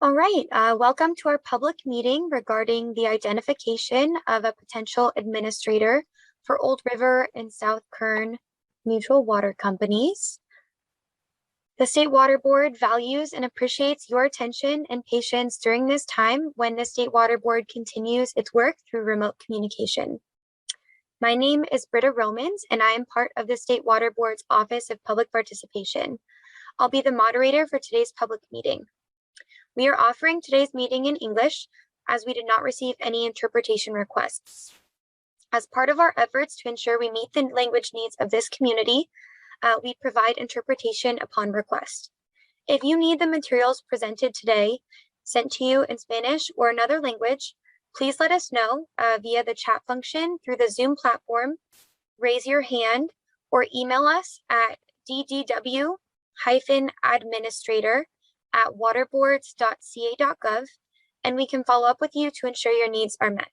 All right, welcome to our public meeting regarding the identification of a potential administrator for Old River and South Kern Mutual Water Companies. The State Water Board values and appreciates your attention and patience during this time when the State Water Board continues its work through remote communication. My name is Britta Romans, and I am part of the State Water Board's Office of Public Participation. I'll be the moderator for today's public meeting. We are offering today's meeting in English as we did not receive any interpretation requests. As part of our efforts to ensure we meet the language needs of this community, we provide interpretation upon request. If you need the materials presented today sent to you in Spanish or another language, please let us know via the chat function through the Zoom platform, raise your hand, or email us at ddw-administrator@waterboards.ca.gov, and we can follow up with you to ensure your needs are met.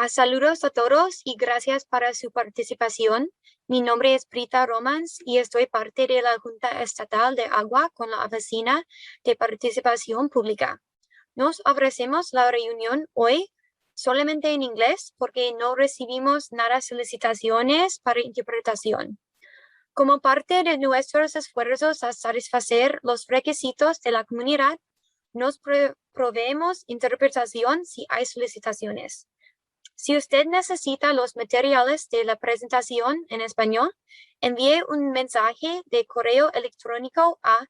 Saludos a todos y gracias para su participación. Mi nombre es Britta Romans y estoy parte de la Junta Estatal de Agua con la Oficina de Participación Pública. Nos ofrecemos la reunión hoy solamente en inglés porque no recibimos nada solicitaciones para interpretación. Como parte de nuestros esfuerzos a satisfacer los requisitos de la comunidad, nos proveemos interpretación si hay solicitaciones. Si usted necesita los materiales de la presentación en español, envíe un mensaje de correo electrónico a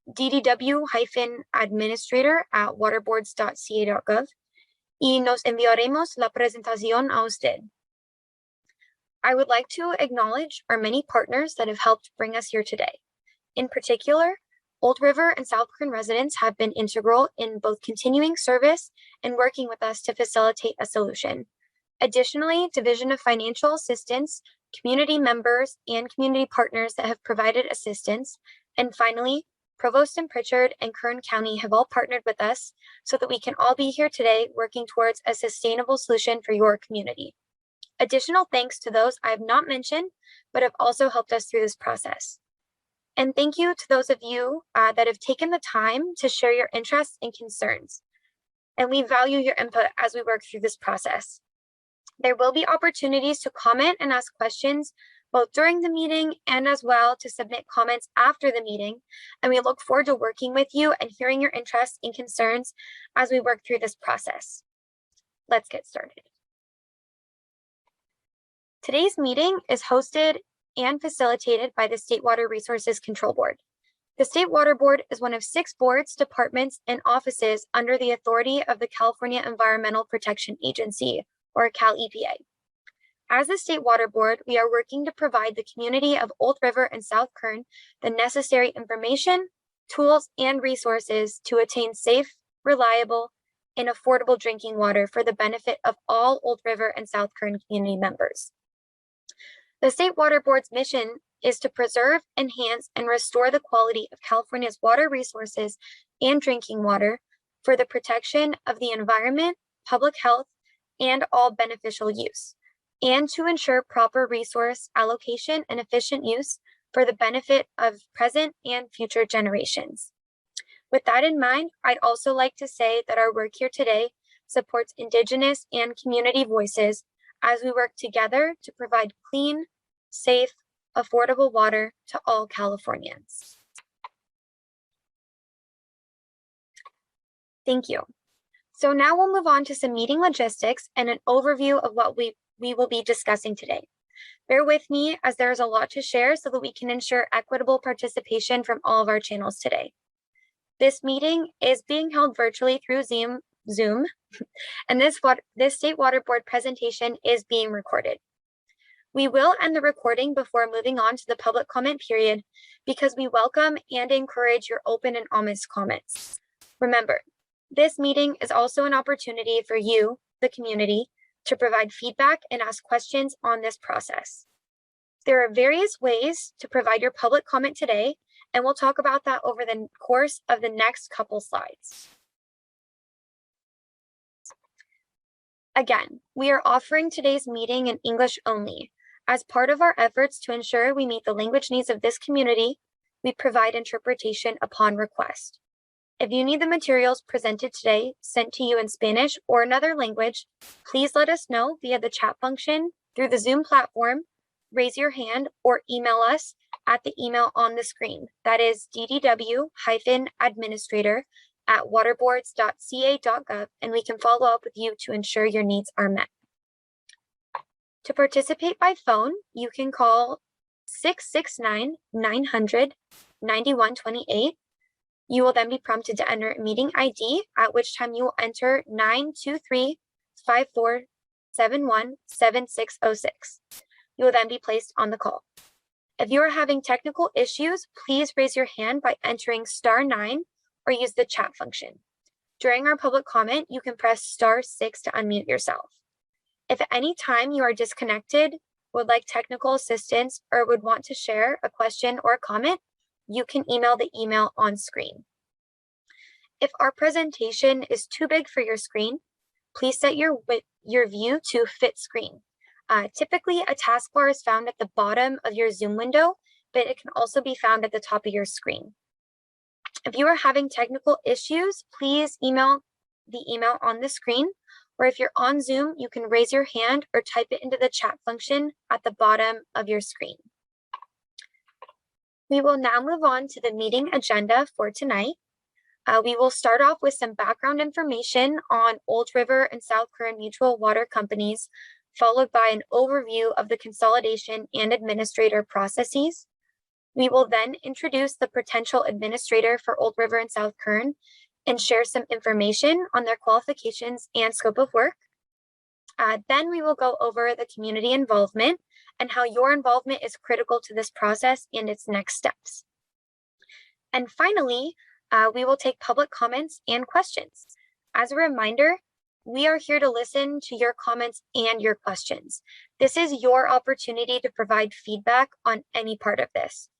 ddw-administrator@waterboards.ca.gov y nos enviaremos la presentación a usted. I would like to acknowledge our many partners that have helped bring us here today. In particular, Old River and South Kern residents have been integral in both continuing service and working with us to facilitate a solution. Additionally, Division of Financial Assistance, community members, and community partners that have provided assistance. And finally, Provost and Pritchard and Kern County have all partnered with us so that we can all be here today working towards a sustainable solution for your community. Additional thanks to those I have not mentioned, but have also helped us through this process. And thank you to those of you that have taken the time to share your interests and concerns. And we value your input as we work through this process. There will be opportunities to comment and ask questions both during the meeting and as well to submit comments after the meeting. And we look forward to working with you and hearing your interests and concerns as we work through this process. Let's get started. Today's meeting is hosted and facilitated by the State Water Resources Control Board. The State Water Board is one of 6 boards, departments, and offices under the authority of the California Environmental Protection Agency, or Cal EPA. As the State Water Board, we are working to provide the community of Old River and South Kern the necessary information, tools, and resources to attain safe, reliable, and affordable drinking water for the benefit of all Old River and South Kern community members. The State Water Board's mission is to preserve, enhance, and restore the quality of California's water resources and drinking water for the protection of the environment, public health, and all beneficial use, and to ensure proper resource allocation and efficient use for the benefit of present and future generations. With that in mind, I'd also like to say that our work here today supports Indigenous and community voices as we work together to provide clean, safe, affordable water to all Californians. Thank you. So now we'll move on to some meeting logistics and an overview of what we will be discussing today. Bear with me as there is a lot to share so that we can ensure equitable participation from all of our channels today. This meeting is being held virtually through Zoom, and this State Water Board presentation is being recorded. We will end the recording before moving on to the public comment period because we welcome and encourage your open and honest comments. Remember, this meeting is also an opportunity for you, the community, to provide feedback and ask questions on this process. There are various ways to provide your public comment today, and we'll talk about that over the course of the next couple slides. Again, we are offering today's meeting in English only. As part of our efforts to ensure we meet the language needs of this community, We provide interpretation upon request. If you need the materials presented today sent to you in Spanish or another language, please let us know via the chat function through the Zoom platform, raise your hand, or email us at the email on the screen. That is ddw-administrator@waterboards.ca.gov, and we can follow up with you to ensure your needs are met. To participate by phone, you can call 669-900-9128. You will then be prompted to enter a meeting ID, at which time you will enter 923-5471-7606. You will then be placed on the call. If you are having technical issues, please raise your hand by entering *9 or use the chat function. During our public comment, you can press *6 to unmute yourself. If at any time you are disconnected, would like technical assistance, or would want to share a question or a comment, you can email the email on screen. If our presentation is too big for your screen, please set your view to fit screen. Typically, a taskbar is found at the bottom of your Zoom window, but it can also be found at the top of your screen. If you are having technical issues, please email the email on the screen, or if you're on Zoom, you can raise your hand or type it into the chat function at the bottom of your screen. We will now move on to the meeting agenda for tonight. We will start off with some background information on Old River and South Kern Mutual Water Companies, followed by an overview of the consolidation and administrator processes. We will then introduce the potential administrator for Old River and South Kern and share some information on their qualifications and scope of work. Then we will go over the community involvement and how your involvement is critical to this process and its next steps. And finally, we will take public comments and questions. As a reminder, we are here to listen to your comments and your questions. This is your opportunity to provide feedback on any part of this.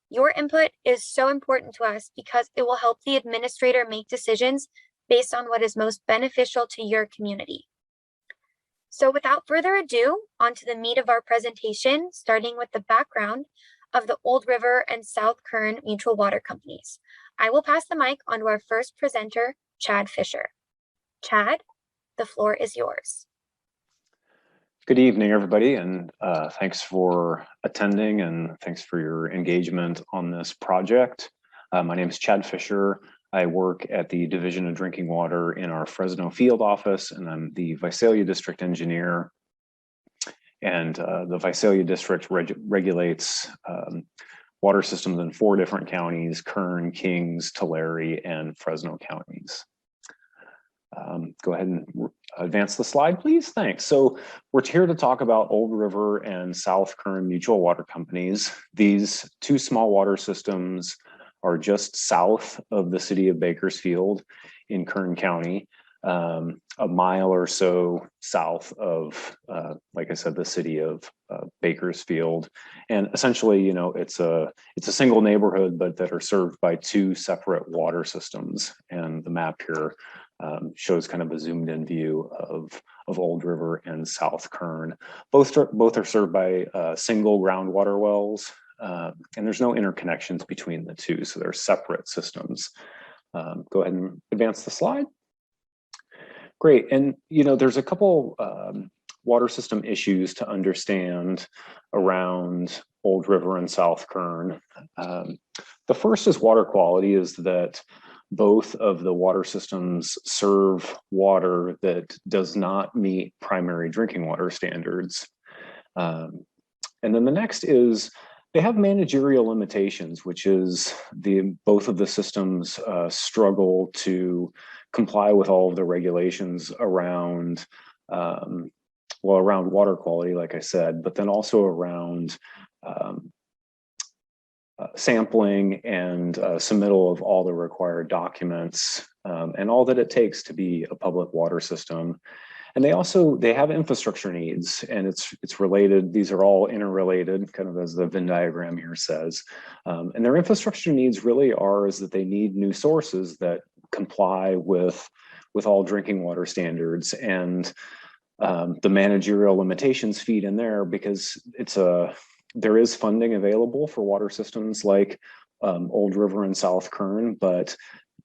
Your input is so important to us because it will help the administrator make decisions based on what is most beneficial to your community. So without further ado, on to the meat of our presentation, starting with the background of the Old River and South Kern Mutual Water Companies. I will pass the mic on to our first presenter, Chad Fisher. Chad, the floor is yours. Good evening, everybody, and thanks for attending and thanks for your engagement on this project. My name is Chad Fisher. I work at the Division of Drinking Water in our Fresno field office, and I'm the Visalia District Engineer. And the Visalia District regulates water systems in 4 different counties: Kern, Kings, Tulare, and Fresno counties. Go ahead and advance the slide, please. Thanks. So we're here to talk about Old River and South Kern Mutual Water Companies. These 2 small water systems are just south of the city of Bakersfield in Kern County, a mile or so south of, like I said, the city of Bakersfield. And essentially, you know, it's a single neighborhood, but that are served by 2 separate water systems. And the map here shows kind of a zoomed in view of Old River and South Kern. Both are served by single groundwater wells, and there's no interconnections between the 2, so they're separate systems. Go ahead and advance the slide. Great, and you know, there's a couple water system issues to understand around Old River and South Kern. The first is water quality, is that both of the water systems serve water that does not meet primary drinking water standards. And then the next is they have managerial limitations, which is both of the systems struggle to comply with all of the regulations around, around water quality, like I said, but then also around sampling and submittal of all the required documents and all that it takes to be a public water system. And they have infrastructure needs, and it's related. These are all interrelated, kind of as the Venn diagram here says. And their infrastructure needs really are is that they need new sources that comply with all drinking water standards. And the managerial limitations feed in there because there is funding available for water systems like Old River and South Kern, but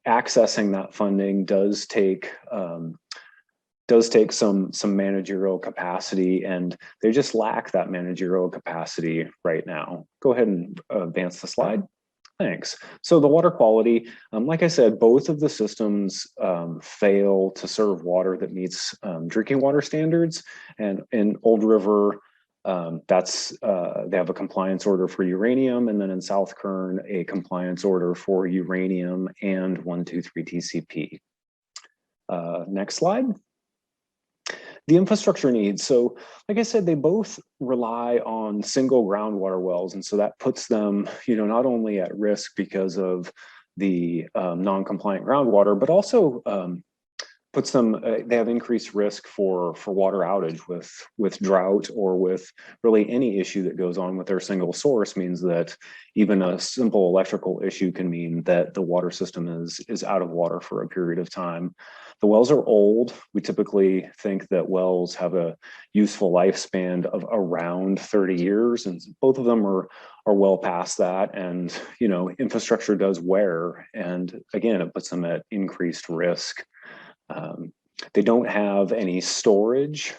accessing that funding does take some managerial capacity, and they just lack that managerial capacity right now. Go ahead and advance the slide. Thanks. So the water quality, like I said, both of the systems fail to serve water that meets drinking water standards. And in Old River, they have a compliance order for uranium, and then in South Kern, a compliance order for uranium and 123 TCP. Next slide. The infrastructure needs. So like I said, they both rely on single groundwater wells. And so that puts them, not only at risk because of the non-compliant groundwater, but also puts them, they have increased risk for water outage with drought, or with really any issue that goes on with their single source. Means that even a simple electrical issue can mean that the water system is out of water for a period of time. The wells are old. We typically think that wells have a useful lifespan of around 30 years, and both of them are well past that. And infrastructure does wear, and again, it puts them at increased risk. They don't have any storage,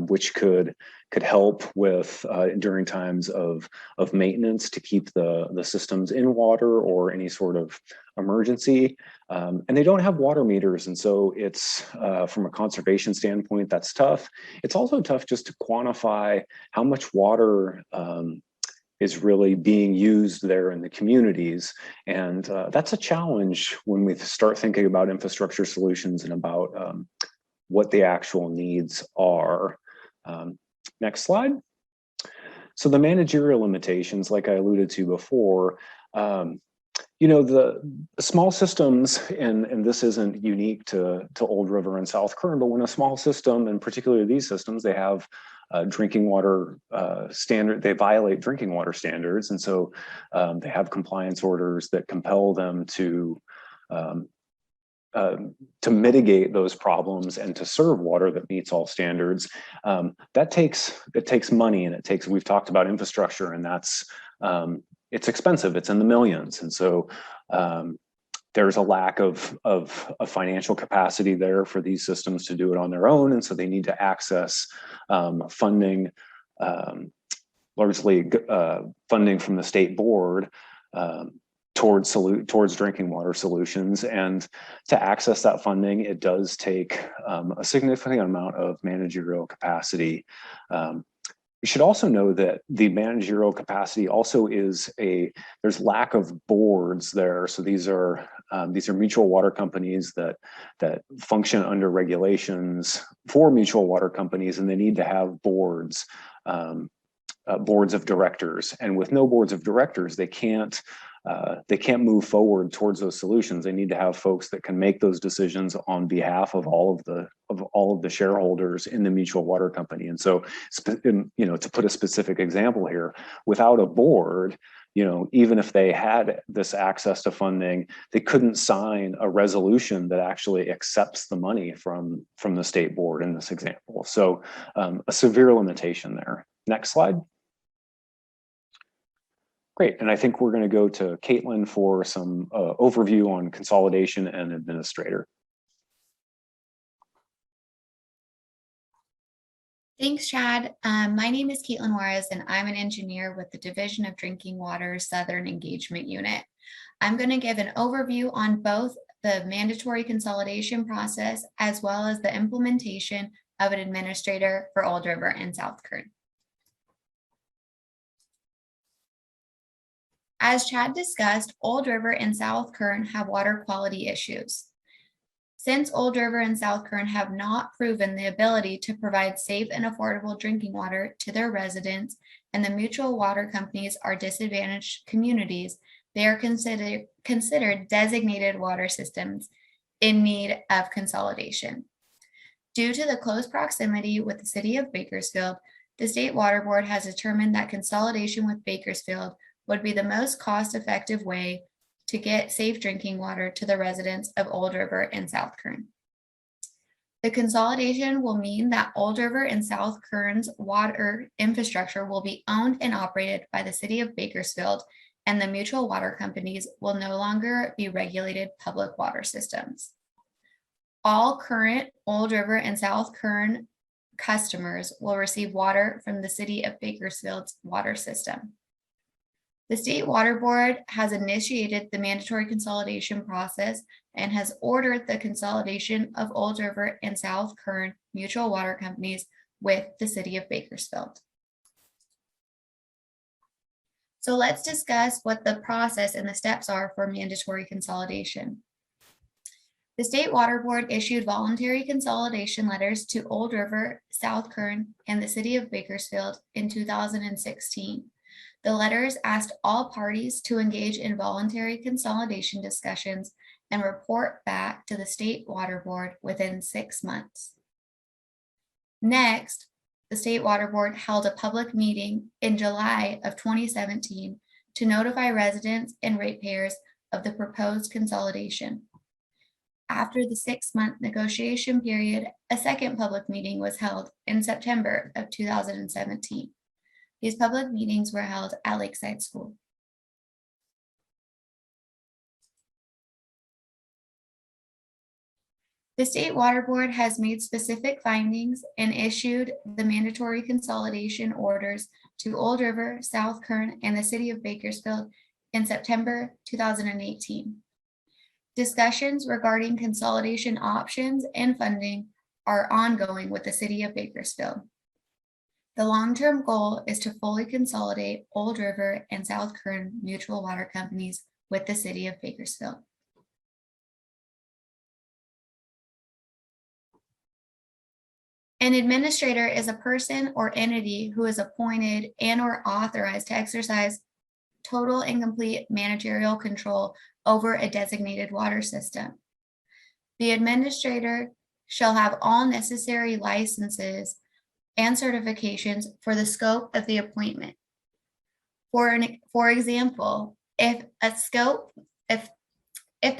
which could help with during times of maintenance to keep the systems in water or any sort of emergency. And they don't have water meters, and so it's from a conservation standpoint, that's tough. It's also tough just to quantify how much water is really being used there in the communities. And that's a challenge when we start thinking about infrastructure solutions and about what the actual needs are. Next slide. So the managerial limitations, like I alluded to before, the small systems, and this isn't unique to Old River and South Kern, but when a small system, and particularly these systems, they have drinking water standard, they violate drinking water standards. And so they have compliance orders that compel them to mitigate those problems and to serve water that meets all standards. It takes money, and we've talked about infrastructure, and that's, it's expensive, it's in the millions. And so there's a lack of financial capacity there for these systems to do it on their own. And so they need to access funding, largely funding from the state board towards drinking water solutions. And to access that funding, it does take a significant amount of managerial capacity. We should also know that the managerial capacity also there's lack of boards there. So these are mutual water companies that function under regulations for mutual water companies, and they need to have boards of directors. And with no boards of directors, they can't move forward towards those solutions. They need to have folks that can make those decisions on behalf of all of the shareholders in the mutual water company. And so, to put a specific example here, without a board, even if they had this access to funding, they couldn't sign a resolution that actually accepts the money from the state board in this example. So a severe limitation there. Next slide. Great, and I think we're going to go to Caitlin for some overview on consolidation and administrator. Thanks, Chad. My name is Caitlin Juarez, and I'm an engineer with the Division of Drinking Water Southern Engagement Unit. I'm going to give an overview on both the mandatory consolidation process as well as the implementation of an administrator for Old River and South Kern. As Chad discussed, Old River and South Kern have water quality issues. Since Old River and South Kern have not proven the ability to provide safe and affordable drinking water to their residents, and the mutual water companies are disadvantaged communities, they are considered designated water systems in need of consolidation. Due to the close proximity with the city of Bakersfield, the State Water Board has determined that consolidation with Bakersfield would be the most cost-effective way to get safe drinking water to the residents of Old River and South Kern. The consolidation will mean that Old River and South Kern's water infrastructure will be owned and operated by the city of Bakersfield and the mutual water companies will no longer be regulated public water systems. All current Old River and South Kern customers will receive water from the City of Bakersfield's water system. The State Water Board has initiated the mandatory consolidation process and has ordered the consolidation of Old River and South Kern mutual water companies with the City of Bakersfield. So let's discuss what the process and the steps are for mandatory consolidation. The State Water Board issued voluntary consolidation letters to Old River, South Kern, and the City of Bakersfield in 2016. The letters asked all parties to engage in voluntary consolidation discussions and report back to the State Water Board within 6 months. Next, the State Water Board held a public meeting in July of 2017 to notify residents and ratepayers of the proposed consolidation. After the 6-month negotiation period, a second public meeting was held in September of 2017. These public meetings were held at Lakeside School. The State Water Board has made specific findings and issued the mandatory consolidation orders to Old River, South Kern, and the City of Bakersfield in September 2018. Discussions regarding consolidation options and funding are ongoing with the City of Bakersfield. The long-term goal is to fully consolidate Old River and South Kern mutual water companies with the City of Bakersfield. An administrator is a person or entity who is appointed and/or authorized to exercise total and complete managerial control over a designated water system. The administrator shall have all necessary licenses and certifications for the scope of the appointment. For example, if the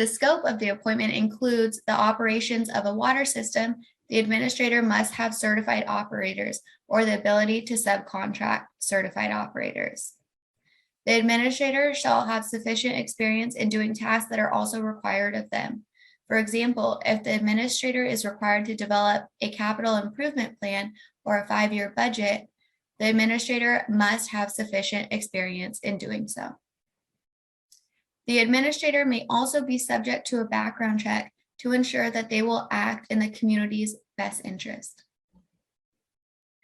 scope of the appointment includes the operations of a water system, the administrator must have certified operators or the ability to subcontract certified operators. The administrator shall have sufficient experience in doing tasks that are also required of them. For example, if the administrator is required to develop a capital improvement plan or a 5-year budget, the administrator must have sufficient experience in doing so. The administrator may also be subject to a background check to ensure that they will act in the community's best interest.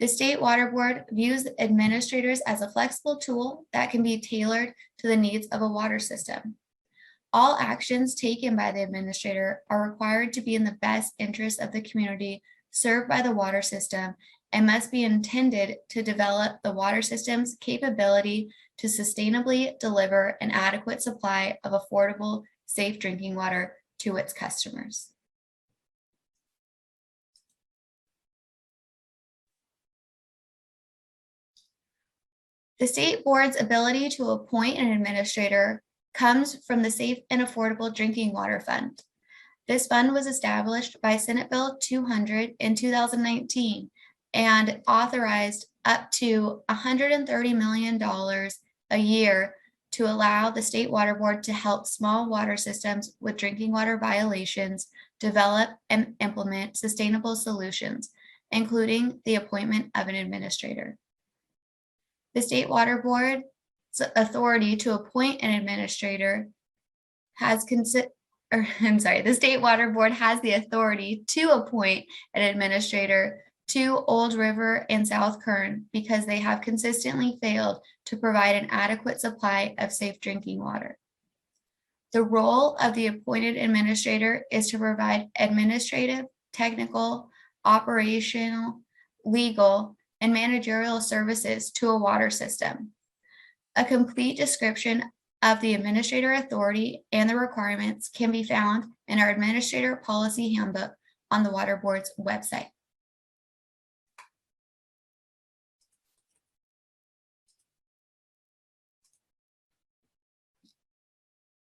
The State Water Board views administrators as a flexible tool that can be tailored to the needs of a water system. All actions taken by the administrator are required to be in the best interest of the community served by the water system and must be intended to develop the water system's capability to sustainably deliver an adequate supply of affordable, safe drinking water to its customers. The State Board's ability to appoint an administrator comes from the Safe and Affordable Drinking Water Fund. This fund was established by Senate Bill 200 in 2019 and authorized up to $130 million a year to allow the State Water Board to help small water systems with drinking water violations develop and implement sustainable solutions, including the appointment of an administrator. The State Water Board's authority to appoint an administrator the State Water Board has the authority to appoint an administrator to Old River and South Kern because they have consistently failed to provide an adequate supply of safe drinking water. The role of the appointed administrator is to provide administrative, technical, operational, legal, and managerial services to a water system. A complete description of the administrator authority and the requirements can be found in our Administrator Policy Handbook on the Water Board's website.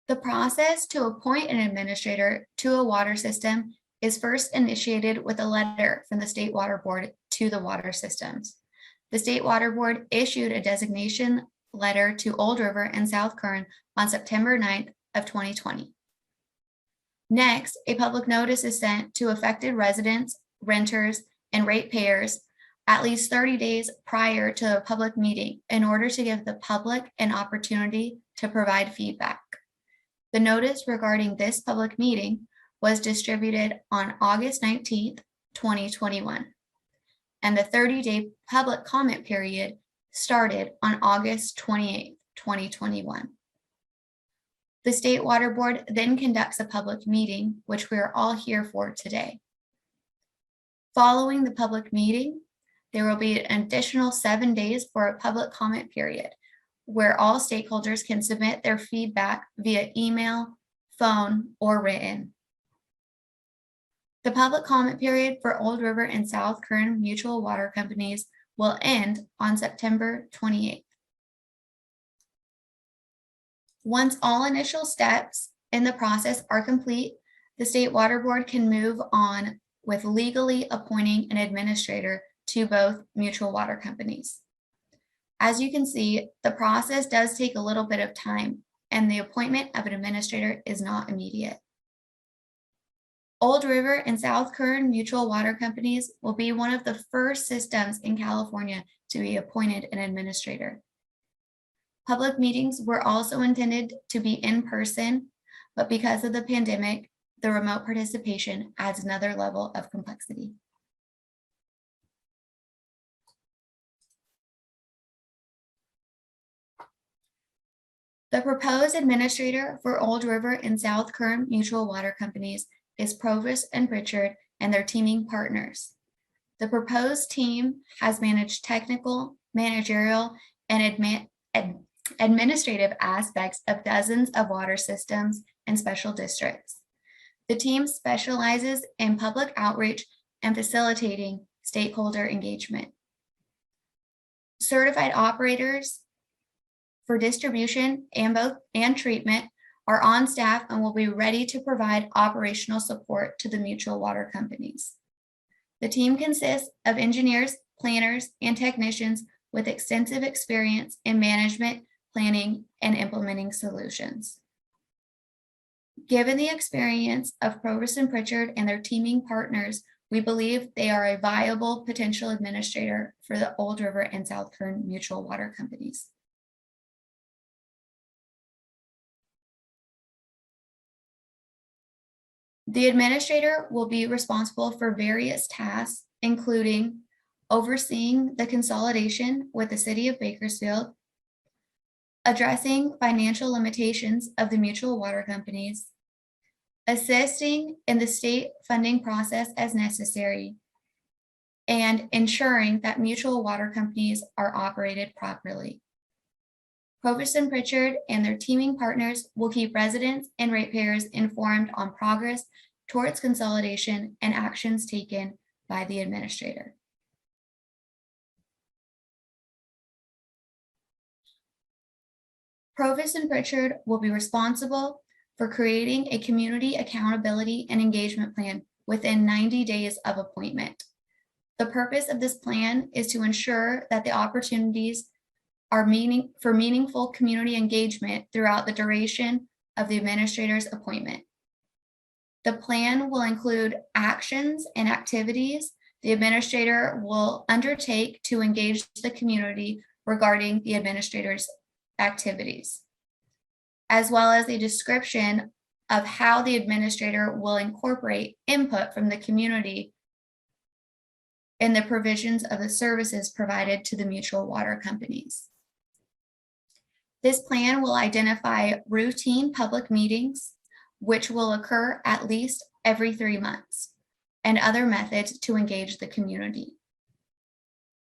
The process to appoint an administrator to a water system is first initiated with a letter from the State Water Board to the water systems. The State Water Board issued a designation letter to Old River and South Kern on September 9th of 2020. Next, a public notice is sent to affected residents, renters, and ratepayers at least 30 days prior to a public meeting in order to give the public an opportunity to provide feedback. The notice regarding this public meeting was distributed on August 19th, 2021, and the 30-day public comment period started on August 28th, 2021. The State Water Board then conducts a public meeting, which we are all here for today. Following the public meeting, there will be an additional 7 days for a public comment period, where all stakeholders can submit their feedback via email, phone, or written. The public comment period for Old River and South Kern Mutual Water Companies will end on September 28th. Once all initial steps in the process are complete, the State Water Board can move on with legally appointing an administrator to both mutual water companies. As you can see, the process does take a little bit of time, and the appointment of an administrator is not immediate. Old River and South Kern Mutual Water Companies will be one of the first systems in California to be appointed an administrator. Public meetings were also intended to be in person, but because of the pandemic, the remote participation adds another level of complexity. The proposed administrator for Old River and South Kern Mutual Water Companies is Provost and Pritchard and their teaming partners. The proposed team has managed technical, managerial, and administrative aspects of dozens of water systems and special districts. The team specializes in public outreach and facilitating stakeholder engagement. Certified operators for distribution and treatment are on staff and will be ready to provide operational support to the mutual water companies. The team consists of engineers, planners, and technicians with extensive experience in management, planning, and implementing solutions. Given the experience of Provost and Pritchard and their teaming partners, we believe they are a viable potential administrator for the Old River and South Kern Mutual Water Companies. The administrator will be responsible for various tasks, including overseeing the consolidation with the City of Bakersfield, addressing financial limitations of the mutual water companies, assisting in the state funding process as necessary, and ensuring that mutual water companies are operated properly. Provost and Pritchard and their teaming partners will keep residents and ratepayers informed on progress towards consolidation and actions taken by the administrator. Provost and Pritchard will be responsible for creating a community accountability and engagement plan within 90 days of appointment. The purpose of this plan is to ensure that the opportunities are meaningful community engagement throughout the duration of the administrator's appointment. The plan will include actions and activities the administrator will undertake to engage the community regarding the administrator's activities, as well as a description of how the administrator will incorporate input from the community in the provisions of the services provided to the mutual water companies. This plan will identify routine public meetings, which will occur at least every 3 months, and other methods to engage the community.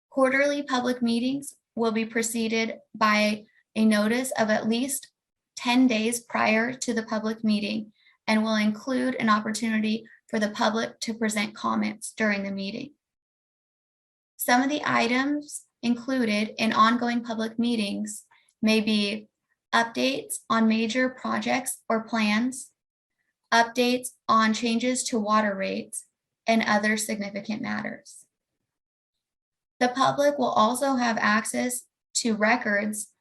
Quarterly public meetings will be preceded by a notice of at least 10 days prior to the public meeting and will include an opportunity for the public to present comments during the meeting. Some of the items included in ongoing public meetings may be updates on major projects or plans, updates on changes to water rates, and other significant matters. The public will also have access to records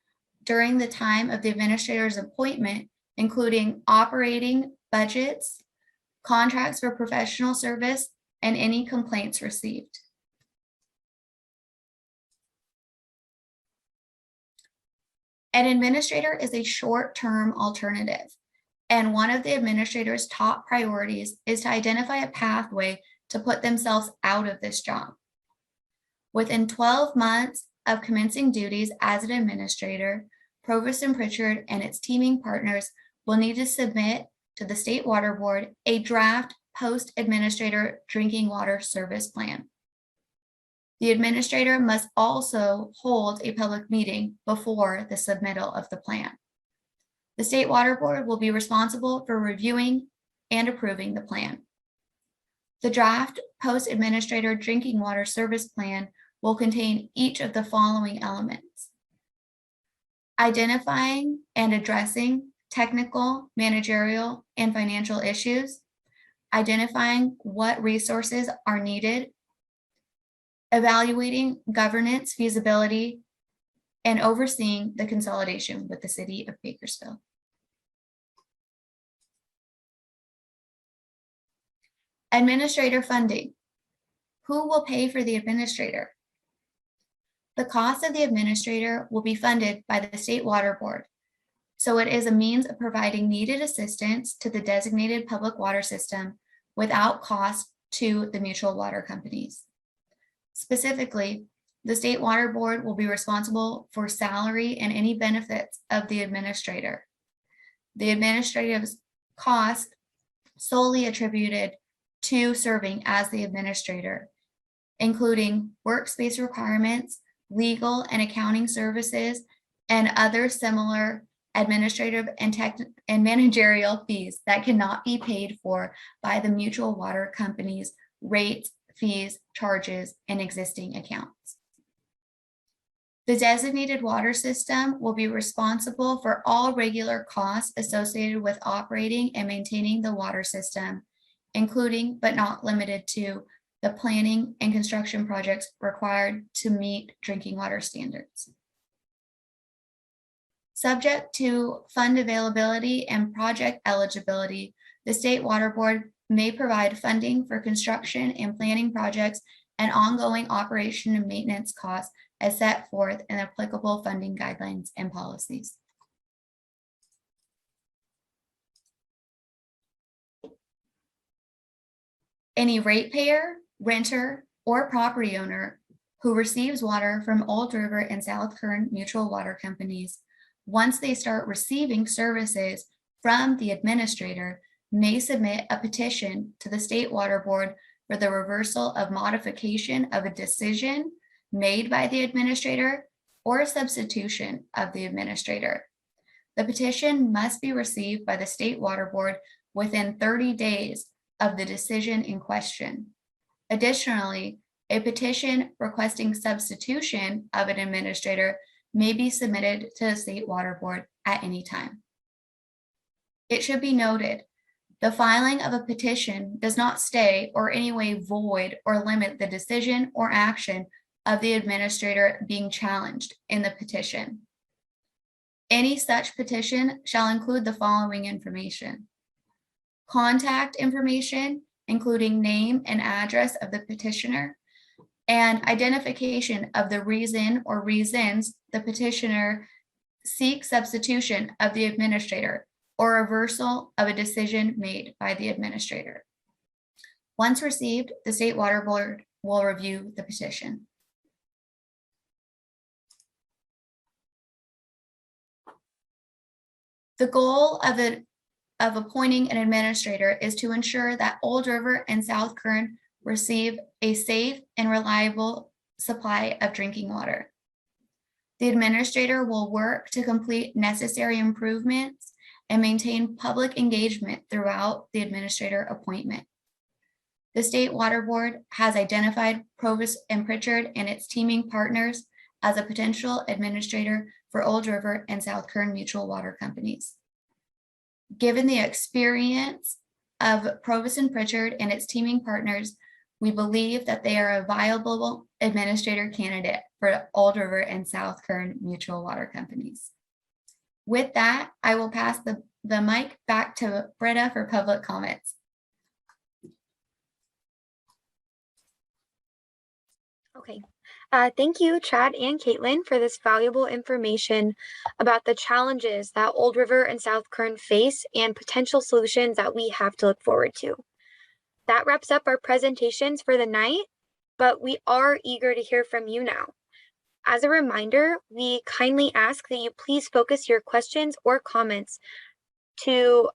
during the time of the administrator's appointment, including operating budgets, contracts for professional service, and any complaints received. An administrator is a short-term alternative, and one of the administrator's top priorities is to identify a pathway to put themselves out of this job. Within 12 months of commencing duties as an administrator, Provost and Pritchard and its teaming partners will need to submit to the State Water Board a draft post-administrator drinking water service plan. The administrator must also hold a public meeting before the submittal of the plan. The State Water Board will be responsible for reviewing and approving the plan. The draft post-administrator drinking water service plan will contain each of the following elements: identifying and addressing technical, managerial, and financial issues, identifying what resources are needed, evaluating governance feasibility, and overseeing the consolidation with the City of Bakersfield. Administrator funding. Who will pay for the administrator? The cost of the administrator will be funded by the State Water Board, so it is a means of providing needed assistance to the designated public water system without cost to the mutual water companies. Specifically, the State Water Board will be responsible for salary and any benefits of the administrator. The administrative cost solely attributed to serving as the administrator, including workspace requirements, legal and accounting services, and other similar administrative and managerial fees that cannot be paid for by the mutual water company's rates, fees, charges, and existing accounts. The designated water system will be responsible for all regular costs associated with operating and maintaining the water system, including but not limited to the planning and construction projects required to meet drinking water standards. Subject to fund availability and project eligibility, the State Water Board may provide funding for construction and planning projects and ongoing operation and maintenance costs as set forth in applicable funding guidelines and policies. Any ratepayer, renter, or property owner who receives water from Old River and South Kern Mutual Water Companies, once they start receiving services from the administrator, may submit a petition to the State Water Board for the reversal of modification of a decision made by the administrator or a substitution of the administrator. The petition must be received by the State Water Board within 30 days of the decision in question. Additionally, a petition requesting substitution of an administrator may be submitted to the State Water Board at any time. It should be noted, the filing of a petition does not stay or in any way void or limit the decision or action of the administrator being challenged in the petition. Any such petition shall include the following information: contact information, including name and address of the petitioner, and identification of the reason or reasons the petitioner seeks substitution of the administrator or reversal of a decision made by the administrator. Once received, the State Water Board will review the petition. The goal of appointing an administrator is to ensure that Old River and South Kern receive a safe and reliable supply of drinking water. The administrator will work to complete necessary improvements and maintain public engagement throughout the administrator appointment. The State Water Board has identified Provost and Pritchard and its teaming partners as a potential administrator for Old River and South Kern Mutual Water Companies. Given the experience of Provost and Pritchard and its teaming partners, we believe that they are a viable administrator candidate for Old River and South Kern Mutual Water Companies. With that, I will pass the mic back to Britta for public comments. Okay. Thank you, Chad and Caitlin, for this valuable information about the challenges that Old River and South Kern face and potential solutions that we have to look forward to. That wraps up our presentations for the night, but we are eager to hear from you now. As a reminder, we kindly ask that you please focus your questions or comments to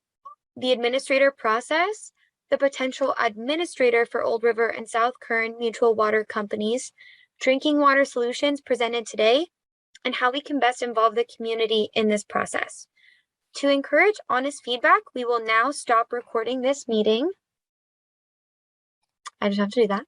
the administrator process, the potential administrator for Old River and South Kern Mutual Water Companies, drinking water solutions presented today, and how we can best involve the community in this process. To encourage honest feedback, we will now stop recording this meeting. I just have to do that.